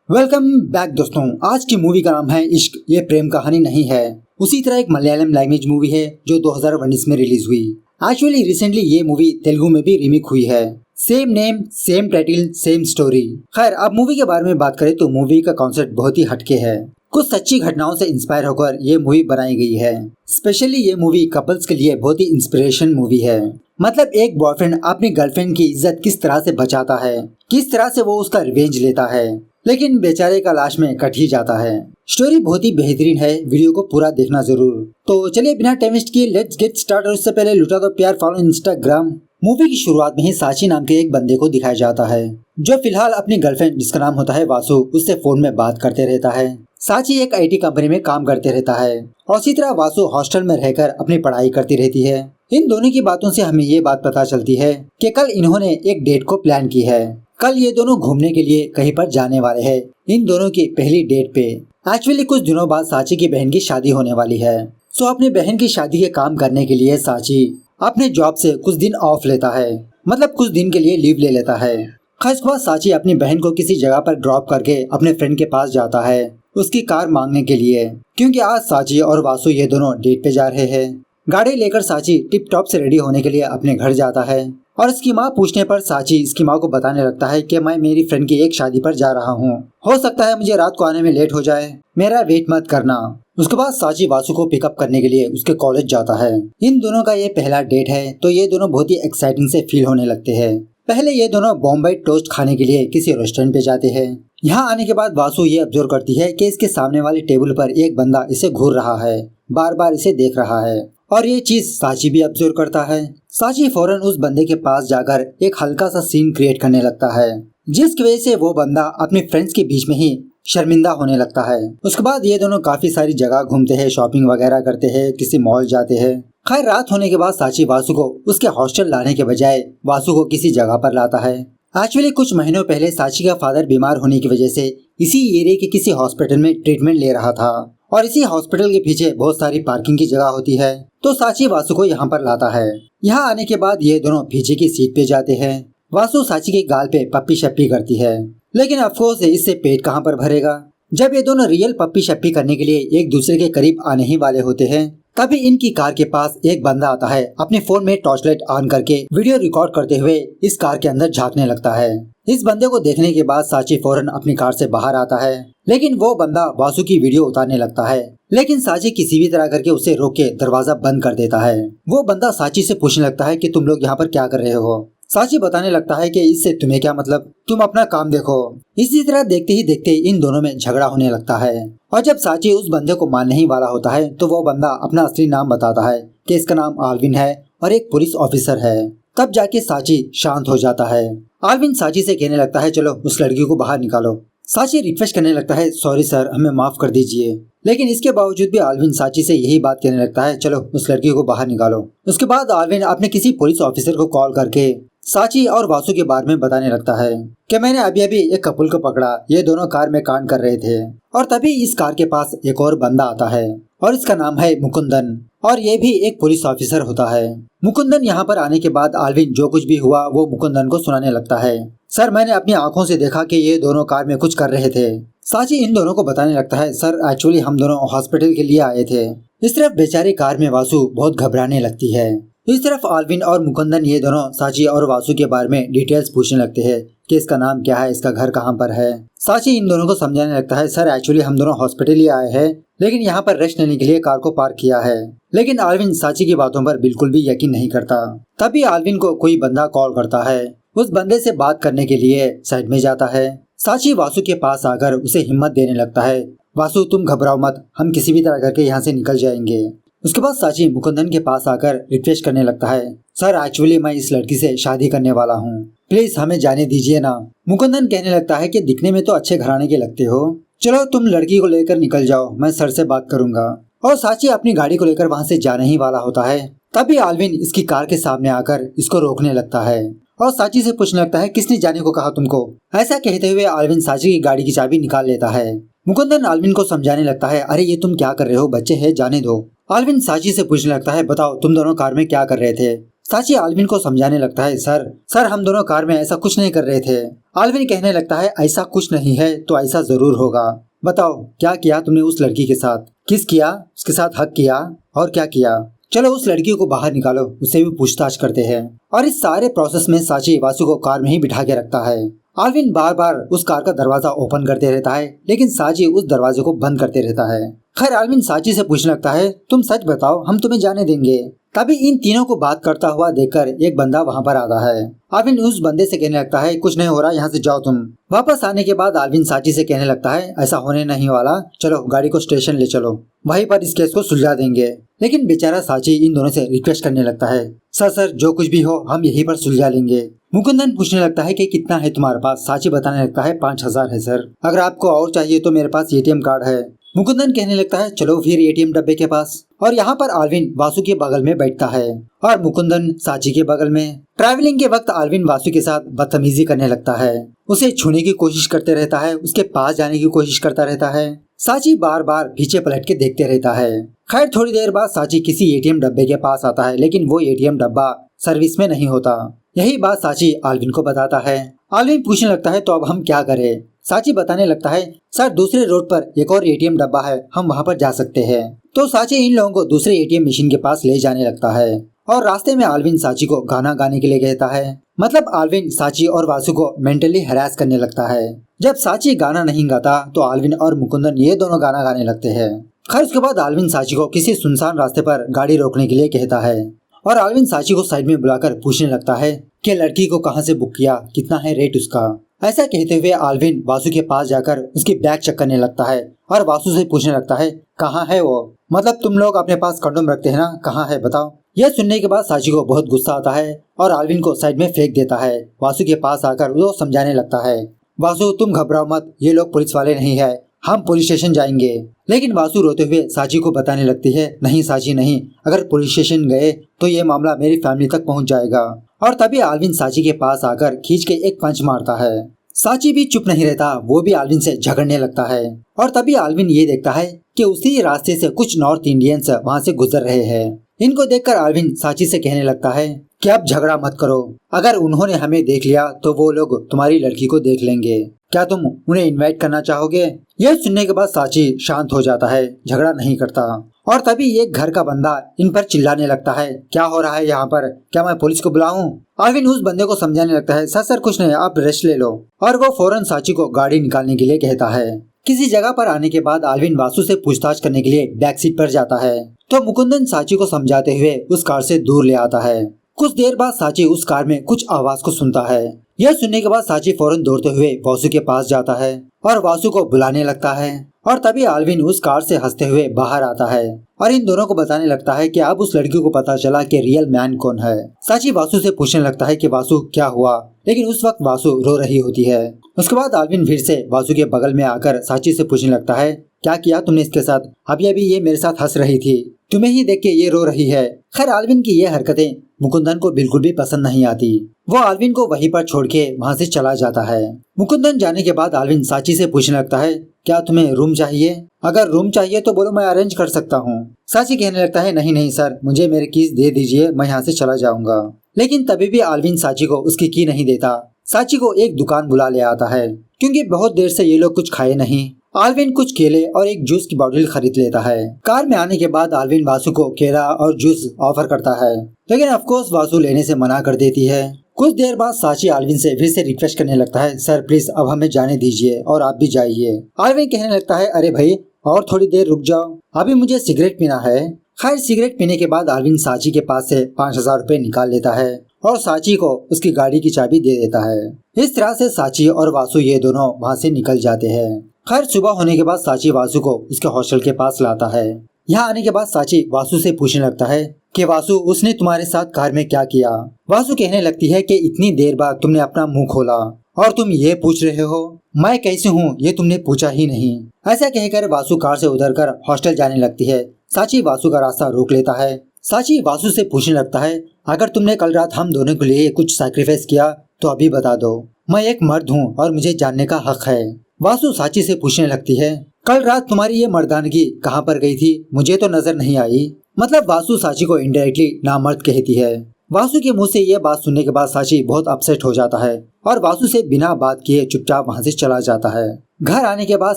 Welcome back दोस्तों। आज की मूवी का नाम है इश्क, ये प्रेम कहानी नहीं है। उसी तरह एक मलयालम लैंग्वेज मूवी है जो 2019 में रिलीज हुई। एक्चुअली रिसेंटली ये मूवी तेलुगु में भी रीमेक हुई है। Same name, same title, same story. खैर, अब मूवी के बारे में बात करें तो मूवी का कॉन्सेप्ट बहुत ही हटके है। कुछ सच्ची घटनाओं से इंस्पायर होकर ये मूवी बनाई गई है। स्पेशली ये मूवी कपल्स के लिए बहुत ही इंस्पिरेशन मूवी है। मतलब एक बॉयफ्रेंड अपनी गर्लफ्रेंड की इज्जत किस तरह से बचाता है, किस तरह से वो उसका रिवेंज लेता है, लेकिन बेचारे का लाश में कट ही जाता है। स्टोरी बहुत ही बेहतरीन है, वीडियो को पूरा देखना जरूर। तो चलिए बिना टाइम वेस्ट किए लेट्स गेट स्टार्ट। और उससे पहले लुटा दो प्यार, फॉलो इंस्टाग्राम। मूवी की शुरुआत में ही साची नाम के एक बंदे को दिखाया जाता है जो फिलहाल अपनी गर्लफ्रेंड जिसका नाम होता है वासु उससे फोन में बात करते रहता है। साची एक IT कंपनी में काम करते रहता है और इसी तरह वासु हॉस्टल में रहकर अपनी पढ़ाई करती रहती है। इन दोनों की बातों से हमें ये बात पता चलती है कि कल इन्होंने एक डेट को प्लान की है। कल ये दोनों घूमने के लिए कहीं पर जाने वाले हैं। इन दोनों की पहली डेट पे एक्चुअली कुछ दिनों बाद साची की बहन की शादी होने वाली है। सो अपनी बहन की शादी के काम करने के लिए साची अपने जॉब से कुछ दिन ऑफ लेता है, मतलब कुछ दिन के लिए लीव ले लेता है। खास बात साची अपनी बहन को किसी जगह पर ड्रॉप करके अपने फ्रेंड के पास जाता है उसकी कार मांगने के लिए, क्योंकि आज साची और वासु ये दोनों डेट पे जा रहे हैं। गाड़ी लेकर साची टिप टॉप से रेडी होने के लिए अपने घर जाता है और इसकी माँ पूछने पर साची इसकी माँ को बताने लगता है कि मैं मेरी फ्रेंड की एक शादी पर जा रहा हूँ, हो सकता है मुझे रात को आने में लेट हो जाए, मेरा वेट मत करना। उसके बाद साची वासु को पिकअप करने के लिए उसके कॉलेज जाता है। इन दोनों का ये पहला डेट है तो ये दोनों बहुत ही एक्साइटिंग से फील होने लगते हैं। पहले ये दोनों बॉम्बे टोस्ट खाने के लिए किसी रेस्टोरेंट पे जाते हैं। यहाँ आने के बाद वासु ये ऑब्जर्व करती है कि इसके सामने वाली टेबल पर एक बंदा इसे घूर रहा है, बार बार इसे देख रहा है और ये चीज साची भी ऑब्जर्व करता है। साची फौरन उस बंदे के पास जाकर एक हल्का सा सीन क्रिएट करने लगता है जिसकी वजह से वो बंदा अपने फ्रेंड्स के बीच में ही शर्मिंदा होने लगता है। उसके बाद ये दोनों काफी सारी जगह घूमते हैं, शॉपिंग वगैरह करते हैं, किसी मॉल जाते हैं। खैर, रात होने के बाद साची वासु को उसके हॉस्टल लाने के बजाय वासु को किसी जगह पर लाता है। एक्चुअली कुछ महीनों पहले साची का फादर बीमार होने की वजह से इसी एरिया के किसी हॉस्पिटल में ट्रीटमेंट ले रहा था और इसी हॉस्पिटल के पीछे बहुत सारी पार्किंग की जगह होती है, तो साची वासु को यहाँ पर लाता है। यहाँ आने के बाद ये दोनों पीछे की सीट पे जाते हैं। वासु साची के गाल पे पप्पी शप्पी करती है, लेकिन अफकोर्स इससे पेट कहाँ पर भरेगा। जब ये दोनों रियल पप्पी शप्पी करने के लिए एक दूसरे के करीब आने ही वाले होते हैं तभी इनकी कार के पास एक बंदा आता है, अपने फोन में टॉर्च लाइट ऑन करके वीडियो रिकॉर्ड करते हुए इस कार के अंदर झांकने लगता है। इस बंदे को देखने के बाद साची फौरन अपनी कार से बाहर आता है, लेकिन वो बंदा वासु की वीडियो उतारने लगता है, लेकिन साची किसी भी तरह करके उसे रोक के दरवाजा बंद कर देता है। वो बंदा साची से पूछने लगता है कि तुम लोग यहाँ पर क्या कर रहे हो। साची बताने लगता है कि इससे तुम्हें क्या मतलब, तुम अपना काम देखो। इसी तरह देखते ही देखते इन दोनों में झगड़ा होने लगता है और जब साची उस बंदे को मारने ही वाला होता है तो वो बंदा अपना असली नाम बताता है कि इसका नाम आल्विन है और एक पुलिस ऑफिसर है। तब जाके साची शांत हो जाता है। आल्विन साची से कहने लगता है चलो उस लड़की को बाहर निकालो। साची रिक्वेस्ट करने लगता है सॉरी सर, हमें माफ कर दीजिए, लेकिन इसके बावजूद भी आल्विन साची से यही बात कहने लगता है चलो उस लड़की को बाहर निकालो। उसके बाद आल्विन अपने किसी पुलिस ऑफिसर को कॉल करके साची और वासु के बारे में बताने लगता है कि मैंने अभी अभी एक कपल को पकड़ा, ये दोनों कार में कांड कर रहे थे और तभी इस कार के पास एक और बंदा आता है और इसका नाम है मुकुंदन और ये भी एक पुलिस ऑफिसर होता है। मुकुंदन यहाँ पर आने के बाद आल्विन जो कुछ भी हुआ वो मुकुंदन को सुनाने लगता है। सर, मैंने अपनी आंखों से देखा कि ये दोनों कार में कुछ कर रहे थे। साची इन दोनों को बताने लगता है सर, एक्चुअली हम दोनों हॉस्पिटल के लिए आए थे। इस तरफ बेचारी कार में वासु बहुत घबराने लगती है। इस तरफ आल्विन और मुकुंदन ये दोनों साची और वासु के बारे में डिटेल्स पूछने लगते हैं कि इसका नाम क्या है, इसका घर कहाँ पर है। साची इन दोनों को समझाने लगता है सर, एक्चुअली हम दोनों हॉस्पिटल ही आए हैं, लेकिन यहाँ पर रेस्ट लेने के लिए कार को पार्क किया है। लेकिन आल्विन साची की बातों पर बिल्कुल भी यकीन नहीं करता। तभी आल्विन को कोई बंदा कॉल करता है। उस बंदे से बात करने के लिए साइड में जाता है। साची वासु के पास आकर उसे हिम्मत देने लगता है, वासु तुम घबराओ मत, हम किसी भी तरह करके यहाँ से निकल जाएंगे। उसके बाद साची मुकुंदन के पास आकर रिक्वेस्ट करने लगता है सर, एक्चुअली मैं इस लड़की से शादी करने वाला हूँ, प्लीज हमें जाने दीजिए ना। मुकुंदन कहने लगता है कि दिखने में तो अच्छे घराने के लगते हो, चलो तुम लड़की को लेकर निकल जाओ, मैं सर से बात करूंगा। और साची अपनी गाड़ी को लेकर वहाँ से जाने ही वाला होता है तभी आल्विन इसकी कार के सामने आकर इसको रोकने लगता है और साची से पूछने लगता है किसने जाने को कहा तुमको। ऐसा कहते हुए आल्विन साची की गाड़ी की चाबी निकाल लेता है। मुकुंदन आल्विन को समझाने लगता है अरे ये तुम क्या कर रहे हो, बच्चे हैं जाने दो। आल्विन साची से पूछने लगता है बताओ तुम दोनों कार में क्या कर रहे थे। साची आल्विन को समझाने लगता है, सर हम दोनों कार में ऐसा कुछ नहीं कर रहे थे। आल्विन कहने लगता है, ऐसा कुछ नहीं है तो ऐसा जरूर होगा। बताओ क्या किया तुमने उस लड़की के साथ? किस किया? उसके साथ हक किया और क्या किया? चलो उस लड़की को बाहर निकालो, उससे भी पूछताछ करते हैं। और इस सारे प्रोसेस में साची वासु को कार में ही बिठा के रखता है। आल्विन बार बार उस कार का दरवाजा ओपन करते रहता है, लेकिन साची उस दरवाजे को बंद करते रहता है। खैर आल्विन साची से पूछने लगता है, तुम सच बताओ, हम तुम्हें जाने देंगे। तभी इन तीनों को बात करता हुआ देखकर एक बंदा वहाँ पर आता है। आल्विन उस बंदे से कहने लगता है, कुछ नहीं हो रहा, यहाँ से जाओ तुम। वापस आने के बाद आल्विन साची से कहने लगता है, ऐसा होने नहीं वाला, चलो गाड़ी को स्टेशन ले चलो, वहीं पर इस केस को सुलझा देंगे। लेकिन बेचारा साची इन दोनों से रिक्वेस्ट करने लगता है, सर जो कुछ भी हो हम यहीं पर सुलझा लेंगे। मुकुंदन पूछने लगता है कि कितना है तुम्हारे पास? साची बताने लगता है 5000 है सर, अगर आपको और चाहिए तो मेरे पास एटीएम कार्ड है। मुकुंदन कहने लगता है, चलो फिर एटीएम डब्बे के पास। और यहाँ पर आल्विन वासु के बगल में बैठता है और मुकुंदन साची के बगल में। ट्रैवलिंग के वक्त आल्विन वासु के साथ बदतमीजी करने लगता है, उसे छूने की कोशिश करते रहता है, उसके पास जाने की कोशिश करता रहता है। साची बार बार पीछे पलट के देखते रहता है। खैर थोड़ी देर बाद साची किसी एटीएम डब्बे के पास आता है, लेकिन वो एटीएम डब्बा सर्विस में नहीं होता। यही बात साची आल्विन को बताता है। आल्विन पूछने लगता है, तो अब हम क्या करें? साची बताने लगता है, सर दूसरे रोड पर एक और एटीएम डब्बा है, हम वहाँ पर जा सकते हैं। तो साची इन लोगों को दूसरे एटीएम मशीन के पास ले जाने लगता है और रास्ते में आल्विन साची को गाना गाने के लिए कहता है। मतलब आल्विन साची और वासु को मेंटली हैरास करने लगता है। जब साची गाना नहीं गाता तो आल्विन और मुकुंदन ये दोनों गाना गाने लगते हैं। खैर उसके बाद आल्विन साची को किसी सुनसान रास्ते पर गाड़ी रोकने के लिए कहता है और आल्विन साची को साइड में बुलाकर पूछने लगता है कि लड़की को कहाँ से बुक किया, कितना है रेट उसका। ऐसा कहते हुए आल्विन वासु के पास जाकर उसकी बैग चेक करने लगता है और वासु से पूछने लगता है, कहाँ है वो? मतलब तुम लोग अपने पास कंडोम रखते हैं ना, कहाँ है बताओ। यह सुनने के बाद साची को बहुत गुस्सा आता है और आल्विन को साइड में फेंक देता है। वासु के पास आकर वो समझाने लगता है, वासु तुम घबराओ मत, ये लोग पुलिस वाले नहीं है, हम पुलिस स्टेशन जाएंगे। लेकिन वासु रोते हुए साची को बताने लगती है, नहीं साची नहीं, अगर पुलिस स्टेशन गए तो ये मामला मेरी फैमिली तक पहुंच जाएगा। और तभी आल्विन साची के पास आकर खींच के एक पंच मारता है। साची भी चुप नहीं रहता, वो भी आल्विन से झगड़ने लगता है। और तभी आल्विन ये देखता है कि उसी रास्ते से कुछ नॉर्थ इंडियंस वहाँ से गुजर रहे हैं। इनको देखकर आल्विन साची से कहने लगता है कि अब झगड़ा मत करो, अगर उन्होंने हमें देख लिया तो वो लोग तुम्हारी लड़की को देख लेंगे, क्या तुम उन्हें इनवाइट करना चाहोगे? यह सुनने के बाद साची शांत हो जाता है, झगड़ा नहीं करता। और तभी एक घर का बंदा इन पर चिल्लाने लगता है, क्या हो रहा है यहाँ पर, क्या मैं पुलिस को बुलाऊं? आल्विन उस बंदे को समझाने लगता है, सर कुछ नहीं, आप रेस्ट ले लो। और वो फौरन साची को गाड़ी निकालने के लिए कहता है। किसी जगह पर आने के बाद आल्विन वासु से पूछताछ करने के लिए बैक सीट पर जाता है तो मुकुंदन साची को समझाते हुए उस कार से दूर ले आता है। कुछ देर बाद साची उस कार में कुछ आवाज को सुनता है। यह सुनने के बाद साची फौरन दौड़ते हुए वासु के पास जाता है और वासु को बुलाने लगता है। और तभी आल्विन उस कार से हंसते हुए बाहर आता है और इन दोनों को बताने लगता है कि अब उस लड़की को पता चला कि रियल मैन कौन है। साची वासु से पूछने लगता है कि वासु क्या हुआ, लेकिन उस वक्त वासु रो रही होती है। उसके बाद आल्विन फिर से वासु के बगल में आकर साची से पूछने लगता है, क्या किया तुमने इसके साथ? अभी ये मेरे साथ हंस रही थी, तुम्हें ही देख के ये रो रही है। खैर आल्विन की ये हरकतें मुकुंदन को बिल्कुल भी पसंद नहीं आती। वो आल्विन को वहीं पर छोड़ के वहाँ से चला जाता है। मुकुंदन जाने के बाद आल्विन साची से पूछने लगता है, क्या तुम्हें रूम चाहिए? अगर रूम चाहिए तो बोलो, मैं अरेंज कर सकता हूँ। साची कहने लगता है, नहीं सर, मुझे मेरे कीज दे दीजिए, मैं यहाँ से चला जाऊंगा। लेकिन तभी भी आल्विन साची को उसकी की नहीं देता। साची को एक दुकान बुला ले आता है क्योंकि बहुत देर से ये लोग कुछ खाए नहीं। आल्विन कुछ केले और एक जूस की बोतल खरीद लेता है। कार में आने के बाद आल्विन वासु को केला और जूस ऑफर करता है, लेकिन ऑफकोर्स वासु लेने से मना कर देती है। कुछ देर बाद साची आल्विन से फिर से रिक्वेस्ट करने लगता है, सर प्लीज अब हमें जाने दीजिए और आप भी जाइए। आल्विन कहने लगता है, अरे भाई और थोड़ी देर रुक जाओ, अभी मुझे सिगरेट पीना है। खैर सिगरेट पीने के बाद आल्विन साची के पास से 5000 रुपए निकाल लेता है और साची को उसकी गाड़ी की चाबी दे देता है। इस तरह से साची और वासु ये दोनों वहाँ से निकल जाते हैं। खैर सुबह होने के बाद साची वासु को उसके हॉस्टल के पास लाता है। यहाँ आने के बाद साची वासु से पूछने लगता है कि वासु उसने तुम्हारे साथ कार में क्या किया? वासु कहने लगती है कि इतनी देर बाद तुमने अपना मुंह खोला और तुम ये पूछ रहे हो मैं कैसे हूँ, ये तुमने पूछा ही नहीं। ऐसा कहकर वासु कार से उतरकर हॉस्टल जाने लगती है। साची वासु का रास्ता रोक लेता है। साची वासु से पूछने लगता है, अगर तुमने कल रात हम दोनों के लिए कुछ सैक्रिफाइस किया तो अभी बता दो, मैं एक मर्द हूँ और मुझे जानने का हक है। वासु साची से पूछने लगती है, कल रात तुम्हारी ये मर्दानगी कहाँ पर गई थी? मुझे तो नजर नहीं आई। मतलब वासु साची को इनडायरेक्टली नामर्द कहती है। वासु के मुंह से ये बात सुनने के बाद साची बहुत अपसेट हो जाता है और वासु से बिना बात किए चुपचाप वहाँ से चला जाता है। घर आने के बाद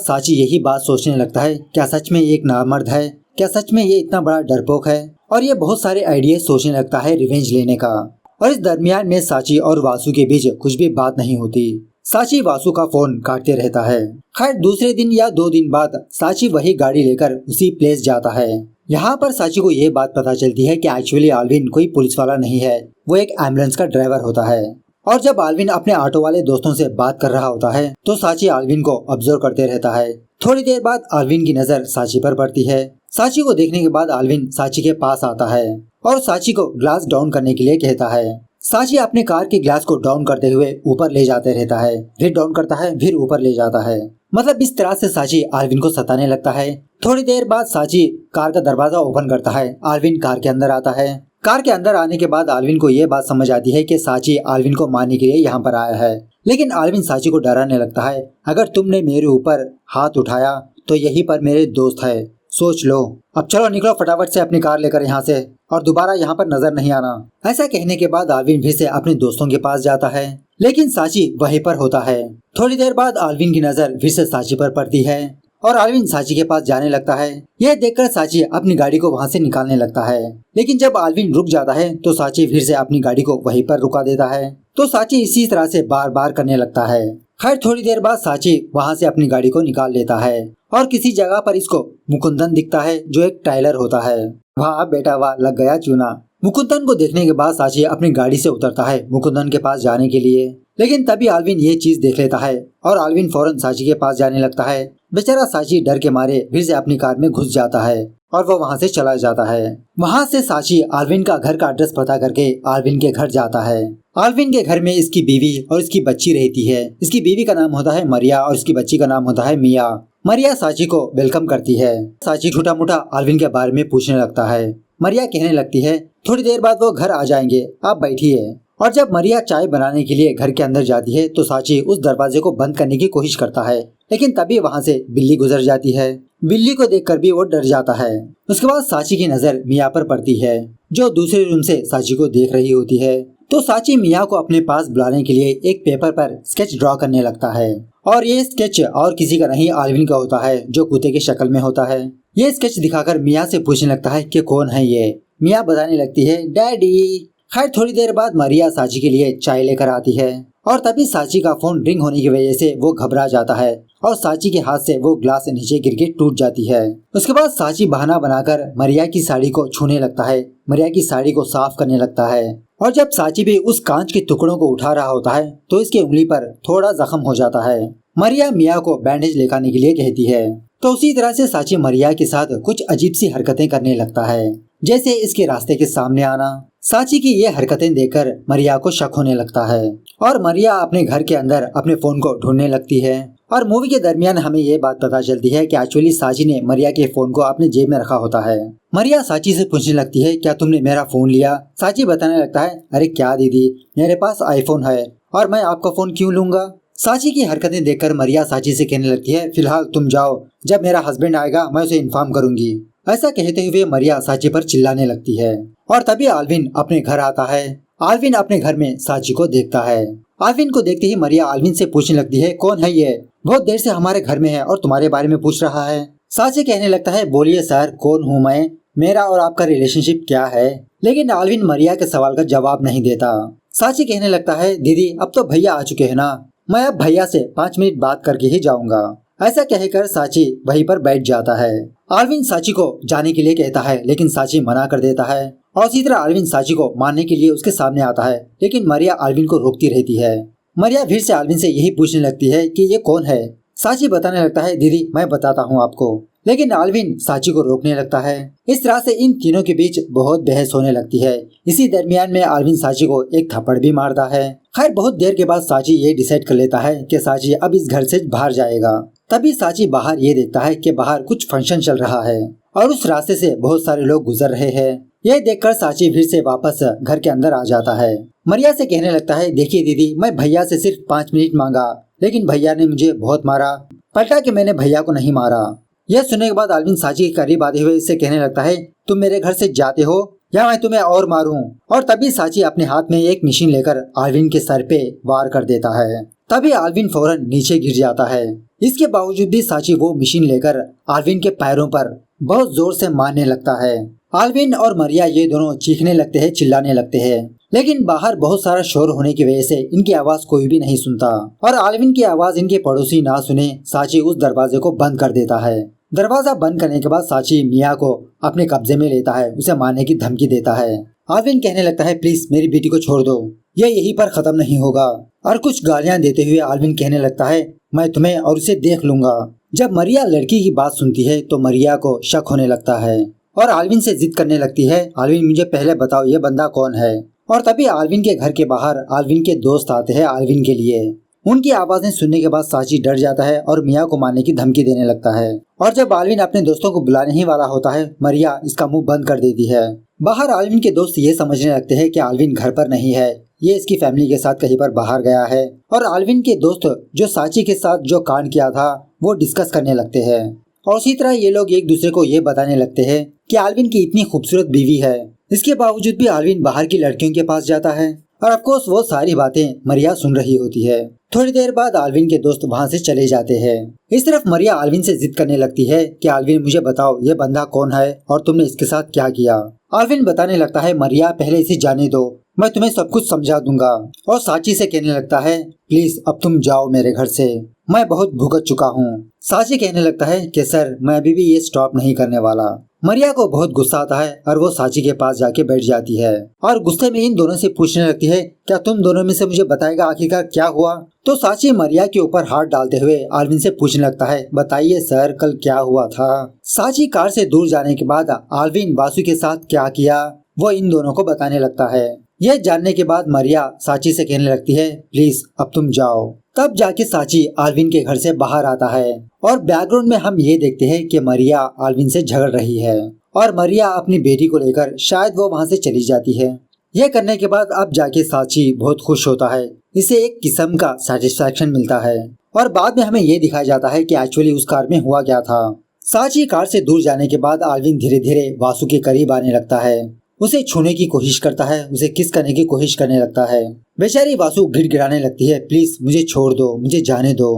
साची यही बात सोचने लगता है, क्या सच में ये एक नामर्द है, क्या सच में ये इतना बड़ा डरपोक है, और ये बहुत सारे आइडिया सोचने लगता है रिवेंज लेने का। और इस दरमियान में साची और वासु के बीच कुछ भी बात नहीं होती। साची वासु का फोन काटते रहता है। खैर दूसरे दिन या 2 दिन बाद साची वही गाड़ी लेकर उसी प्लेस जाता है। यहाँ पर साची को ये बात पता चलती है कि एक्चुअली आल्विन कोई पुलिस वाला नहीं है, वो एक एम्बुलेंस का ड्राइवर होता है। और जब आल्विन अपने ऑटो वाले दोस्तों से बात कर रहा होता है तो साची आल्विन को ऑब्जर्व करते रहता है। थोड़ी देर बाद आल्विन की नजर साची पर पड़ती है। साची को देखने के बाद आल्विन साची के पास आता है और साची को ग्लास डाउन करने के लिए कहता है। साची अपने कार के ग्लास को डाउन करते हुए ऊपर ले जाते रहता है, फिर डाउन करता है, फिर ऊपर ले जाता है। मतलब इस तरह से साची आल्विन को सताने लगता है। थोड़ी देर बाद साची कार का दरवाजा ओपन करता है। आल्विन कार के अंदर आता है। कार के अंदर आने के बाद आल्विन को ये बात समझ आती है कि साची आल्विन को मारने के लिए यहाँ पर आया है। लेकिन आल्विन साची को डराने लगता है, अगर तुमने मेरे ऊपर हाथ उठाया तो यही पर मेरे दोस्त है, सोच लो। अब चलो निकलो फटाफट से अपनी कार लेकर यहाँ से, और दोबारा यहाँ पर नजर नहीं आना। ऐसा कहने के बाद आल्विन फिर से अपने दोस्तों के पास जाता है, लेकिन साची वहीं पर होता है। थोड़ी देर बाद आल्विन की नजर फिर से साची पर पड़ती है और आल्विन साची के पास जाने लगता है। यह देखकर साची अपनी गाड़ी को वहाँ से निकालने लगता है, लेकिन जब आल्विन रुक जाता है तो साची फिर से अपनी गाड़ी को वहीं पर रुका देता है। तो साची इसी तरह से बार बार करने लगता है। खैर थोड़ी देर बाद साची वहाँ से अपनी गाड़ी को निकाल लेता है और किसी जगह पर इसको मुकुंदन दिखता है जो एक टाइलर होता है। वाह बेटा वाह, लग गया चूना। मुकुंदन को देखने के बाद साची अपनी गाड़ी से उतरता है मुकुंदन के पास जाने के लिए, लेकिन तभी आल्विन ये चीज देख लेता है और आल्विन फौरन साची के पास जाने लगता है। बेचारा साची डर के मारे फिर से अपनी कार में घुस जाता है और वो वहाँ से चला जाता है। वहाँ से साची आल्विन का घर का एड्रेस पता करके आल्विन के घर जाता है। आल्विन के घर में इसकी बीवी और इसकी बच्ची रहती है। इसकी बीवी का नाम होता है मरिया और इसकी बच्ची का नाम होता है मिया। मरिया साची को वेलकम करती है। साची छोटा मोटा आल्विन के बारे में पूछने लगता है। मरिया कहने लगती है, थोड़ी देर बाद वो घर आ जाएंगे, आप बैठिए। और जब मरिया चाय बनाने के लिए घर के अंदर जाती है तो साची उस दरवाजे को बंद करने की कोशिश करता है, लेकिन तभी वहाँ से बिल्ली गुजर जाती है। बिल्ली को देखकर भी वो डर जाता है। उसके बाद साची की नजर मिया पर पड़ती है जो दूसरे रूम से साची को देख रही होती है। तो साची मिया को अपने पास बुलाने के लिए एक पेपर पर स्केच ड्रॉ करने लगता है और ये स्केच और किसी का नहीं आल्विन का होता है जो कुत्ते की शक्ल में होता है। ये स्केच दिखाकर मिया से पूछने लगता है कि कौन है ये। मिया बताने लगती है, डैडी। खैर थोड़ी देर बाद मरिया साची के लिए चाय लेकर आती है और तभी साची का फोन रिंग होने की वजह से वो घबरा जाता है और साची के हाथ से वो ग्लास नीचे गिर के टूट जाती है। उसके बाद साची बहाना बनाकर मरिया की साड़ी को छूने लगता है, मरिया की साड़ी को साफ करने लगता है। और जब साची भी उस कांच के टुकड़ों को उठा रहा होता है तो इसकी उंगली पर थोड़ा जख्म हो जाता है। मरिया मिया को बैंडेज लेकर के लिए कहती है। तो उसी तरह से साची मरिया के साथ कुछ अजीब सी हरकतें करने लगता है, जैसे इसके रास्ते के सामने आना। साची की ये हरकतें देखकर मरिया को शक होने लगता है और मरिया अपने घर के अंदर अपने फोन को ढूंढने लगती है। और मूवी के दरमियान हमें ये बात पता चलती है कि एक्चुअली साची ने मरिया के फोन को अपने जेब में रखा होता है। मरिया साची से पूछने लगती है, क्या तुमने मेरा फोन लिया? साची बताने लगता है, अरे क्या दीदी, मेरे पास आईफोन है और मैं आपका फोन क्यों लूंगा। साची की हरकतें देखकर मरिया साची से कहने लगती है, फिलहाल तुम जाओ, जब मेरा हस्बैंड आएगा मैं उसे इन्फॉर्म करूंगी। ऐसा कहते हुए मरिया साची पर चिल्लाने लगती है और तभी आल्विन अपने घर आता है। आल्विन अपने घर में साची को देखता है। आल्विन को देखते ही मरिया आल्विन से पूछने लगती है, कौन है ये? बहुत देर से हमारे घर में है और तुम्हारे बारे में पूछ रहा है। साची कहने लगता है, बोलिए सर, कौन हूँ मैं, मेरा और आपका रिलेशनशिप क्या है? लेकिन आल्विन मरिया के सवाल का जवाब नहीं देता। साची कहने लगता है, दीदी अब तो भैया आ चुके हैं ना, मैं अब भैया से 5 मिनट बात करके ही जाऊंगा। ऐसा कहकर साची वहीं पर बैठ जाता है। आल्विन साची को जाने के लिए कहता है, लेकिन साची मना कर देता है और इसी तरह आल्विन साची को मारने के लिए उसके सामने आता है, लेकिन मरिया आल्विन को रोकती रहती है। मरिया फिर से आल्विन से यही पूछने लगती है कि ये कौन है। साची बताने लगता है, दीदी मैं बताता हूँ आपको, लेकिन आल्विन साची को रोकने लगता है। इस तरह से इन तीनों के बीच बहुत बहस होने लगती है। इसी दरमियान में आल्विन साची को एक थप्पड़ भी मारता है। खैर बहुत देर के बाद साची ये डिसाइड कर लेता है कि साची अब इस घर से बाहर जाएगा। तभी साची बाहर ये देखता है कि बाहर कुछ फंक्शन चल रहा है और उस रास्ते से बहुत सारे लोग गुजर रहे हैं। यह देखकर साची फिर से वापस घर के अंदर आ जाता है। मरिया से कहने लगता है, देखिए दीदी, मैं भैया से सिर्फ 5 मिनट मांगा, लेकिन भैया ने मुझे बहुत मारा, पलटा कि मैंने भैया को नहीं मारा। यह सुनने के बाद आल्विन साची के करीब आते हुए इससे कहने लगता है, तुम मेरे घर से जाते हो या मैं तुम्हें और मारूं। और तभी साची अपने हाथ में एक मशीन लेकर आल्विन के सर पे वार कर देता है। तभी आल्विन फौरन नीचे गिर जाता है। इसके बावजूद भी साची वो मशीन लेकर आल्विन के पैरों पर बहुत जोर से मारने लगता है। आल्विन और मरिया ये दोनों चीखने लगते हैं, चिल्लाने लगते हैं, लेकिन बाहर बहुत सारा शोर होने की वजह से इनकी आवाज कोई भी नहीं सुनता। और आल्विन की आवाज इनके पड़ोसी ना सुने, साची उस दरवाजे को बंद कर देता है। दरवाजा बंद करने के बाद साची मिया को अपने कब्जे में लेता है, उसे मारने की धमकी देता है। आल्विन कहने लगता है, प्लीज मेरी बेटी को छोड़ दो, ये यहीं पर खत्म नहीं होगा। और कुछ गालियां देते हुए आल्विन कहने लगता है, मैं तुम्हें और उसे देख लूंगा। जब मरिया लड़की की बात सुनती है तो मरिया को शक होने लगता है और आल्विन से जिद करने लगती है, आल्विन मुझे पहले बताओ ये बंदा कौन है। और तभी आल्विन के घर के बाहर आल्विन के दोस्त आते हैं आल्विन के लिए। उनकी आवाजें सुनने के बाद साची डर जाता है और मिया को मारने की धमकी देने लगता है। और जब आल्विन अपने दोस्तों को बुलाने ही वाला होता है, मरिया इसका मुंह बंद कर देती है। बाहर आल्विन के दोस्त ये समझने लगते हैं कि आल्विन घर पर नहीं है, ये इसकी फैमिली के साथ कहीं पर बाहर गया है। और आल्विन के दोस्त जो साची के साथ जो कांड किया था वो डिस्कस करने लगते हैं। और उसी तरह ये लोग एक दूसरे को ये बताने लगते हैं कि आल्विन की इतनी खूबसूरत बीवी है। इसके बावजूद भी आल्विन बाहर की लड़कियों के पास जाता है और ऑफ कोर्स वो सारी बातें मरिया सुन रही होती है। थोड़ी देर बाद आल्विन के दोस्त वहाँ से चले जाते हैं। इस तरफ मरिया आल्विन से जिद करने लगती है कि आल्विन मुझे बताओ ये बंदा कौन है और तुमने इसके साथ क्या किया। आल्विन बताने लगता है, मरिया पहले इसे जाने दो, मैं तुम्हें सब कुछ समझा दूंगा। और साची से कहने लगता है, प्लीज अब तुम जाओ मेरे घर से, मैं बहुत भुगत चुका हूँ। साची कहने लगता है कि सर मैं अभी भी ये स्टॉप नहीं करने वाला। मरिया को बहुत गुस्सा आता है और वो साची के पास जाके बैठ जाती है और गुस्से में इन दोनों से पूछने लगती है, क्या तुम दोनों में से मुझे बताएगा आखिरकार क्या हुआ। तो साची मरिया के ऊपर हाथ डालते हुए आल्विन से पूछने लगता है, बताइए सर कल क्या हुआ था। साची कार से दूर जाने के बाद आल्विन वासु के साथ क्या किया वो इन दोनों को बताने लगता है। यह जानने के बाद मरिया साची से कहने लगती है, प्लीज अब तुम जाओ। तब जाके साची आल्विन के घर से बाहर आता है और बैकग्राउंड में हम ये देखते हैं कि मरिया आल्विन से झगड़ रही है और मरिया अपनी बेटी को लेकर शायद वो वहाँ से चली जाती है। यह करने के बाद अब जाके साची बहुत खुश होता है, इसे एक किस्म का सेटिस्फैक्शन मिलता है। और बाद में हमें ये दिखाया जाता है कि एक्चुअली उस कार में हुआ क्या था। साची कार से दूर जाने के बाद आल्विन धीरे धीरे वासु के करीब आने लगता है, उसे छूने की कोशिश करता है, उसे किस करने की कोशिश करने लगता है। बेचारी वासु गिड़गिड़ाने लगती है, प्लीज मुझे छोड़ दो, मुझे जाने दो।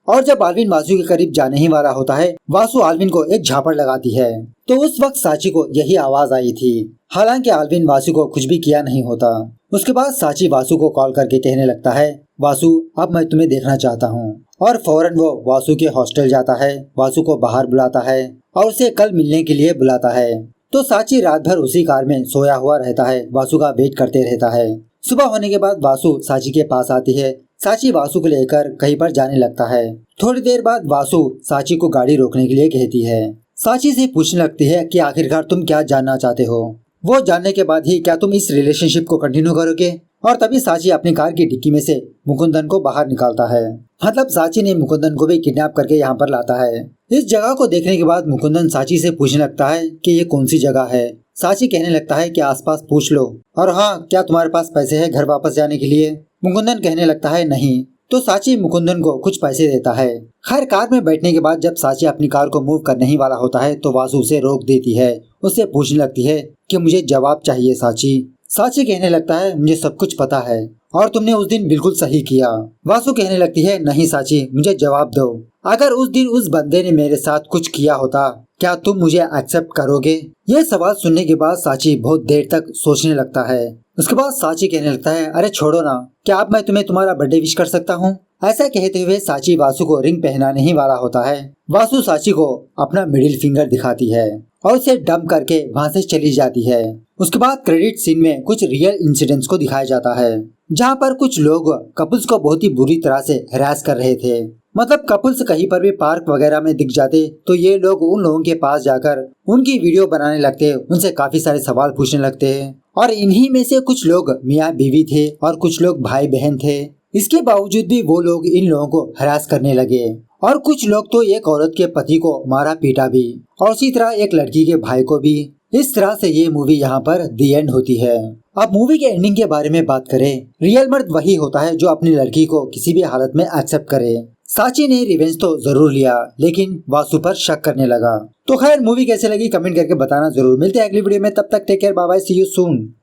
और जब आल्विन वासु के करीब जाने ही वाला होता है, वासु आल्विन को एक झापड़ लगाती है। तो उस वक्त साची को यही आवाज आई थी। हालांकि आल्विन वासु को कुछ भी किया नहीं होता। उसके बाद साची वासु को कॉल करके कहने लगता है, वासु अब मैं तुम्हें देखना चाहता हूँ। और फौरन वो वासु के हॉस्टल जाता है, वासु को बाहर बुलाता है और उसे कल मिलने के लिए बुलाता है। तो साची रात भर उसी कार में सोया हुआ रहता है, वासु का वेट करते रहता है। सुबह होने के बाद वासु साची के पास आती है। साची वासु को लेकर कहीं पर जाने लगता है। थोड़ी देर बाद वासु साची को गाड़ी रोकने के लिए कहती है। साची से पूछने लगती है कि आखिरकार तुम क्या जानना चाहते हो। वो जानने के बाद ही क्या तुम इस रिलेशनशिप को कंटिन्यू करोगे। और तभी साची अपनी कार की डिक्की में से मुकुंदन को बाहर निकालता है। मतलब साची ने मुकुंदन को भी किडनैप करके यहाँ पर लाता है। इस जगह को देखने के बाद मुकुंदन साची से पूछने लगता है कि ये कौन सी जगह है। साची कहने लगता है कि आसपास पूछ लो, और हाँ क्या तुम्हारे पास पैसे है घर वापस जाने के लिए। मुकुंदन कहने लगता है नहीं। तो साची मुकुंदन को कुछ पैसे देता है। खैर कार में बैठने के बाद जब साची अपनी कार को मूव करने ही वाला होता है तो वासु उसे रोक देती है। उससे पूछने लगती है कि मुझे जवाब चाहिए साची। साची कहने लगता है, मुझे सब कुछ पता है और तुमने उस दिन बिल्कुल सही किया। वासु कहने लगती है, नहीं साची मुझे जवाब दो, अगर उस दिन उस बंदे ने मेरे साथ कुछ किया होता क्या तुम मुझे एक्सेप्ट करोगे। यह सवाल सुनने के बाद साची बहुत देर तक सोचने लगता है। उसके बाद साची कहने लगता है, अरे छोड़ो ना, क्या अब मैं तुम्हें तुम्हारा बर्थडे विश कर सकता हूँ। ऐसा कहते हुए साची वासु को रिंग पहनाने ही वाला होता है। वासु साची को अपना मिडिल फिंगर दिखाती है और उसे डंप करके वहाँ से चली जाती है। उसके बाद क्रेडिट सीन में कुछ रियल इंसिडेंट्स को दिखाया जाता है, जहाँ पर कुछ लोग कपल्स को बहुत ही बुरी तरह से हैरास कर रहे थे। मतलब कपल्स कहीं पर भी पार्क वगैरह में दिख जाते तो ये लोग उन लोगों के पास जाकर उनकी वीडियो बनाने लगते, उनसे काफी सारे सवाल पूछने लगते हैं। और इन्हीं में से कुछ लोग मियाँ बीवी थे और कुछ लोग भाई बहन थे। इसके बावजूद भी वो लोग इन लोगों को हरास करने लगे और कुछ लोग तो एक औरत के पति को मारा पीटा भी और उसी तरह एक लड़की के भाई को भी। इस तरह से ये मूवी यहाँ पर दी एंड होती है। अब मूवी के एंडिंग के बारे में बात करें, रियल मर्द वही होता है जो अपनी लड़की को किसी भी हालत में एक्सेप्ट करे। साची ने रिवेंज तो जरूर लिया, लेकिन वासु पर शक करने लगा। तो खैर मूवी कैसे लगी कमेंट करके बताना जरूर। मिलते हैं अगली वीडियो में, तब तक take care, bye bye, see you soon.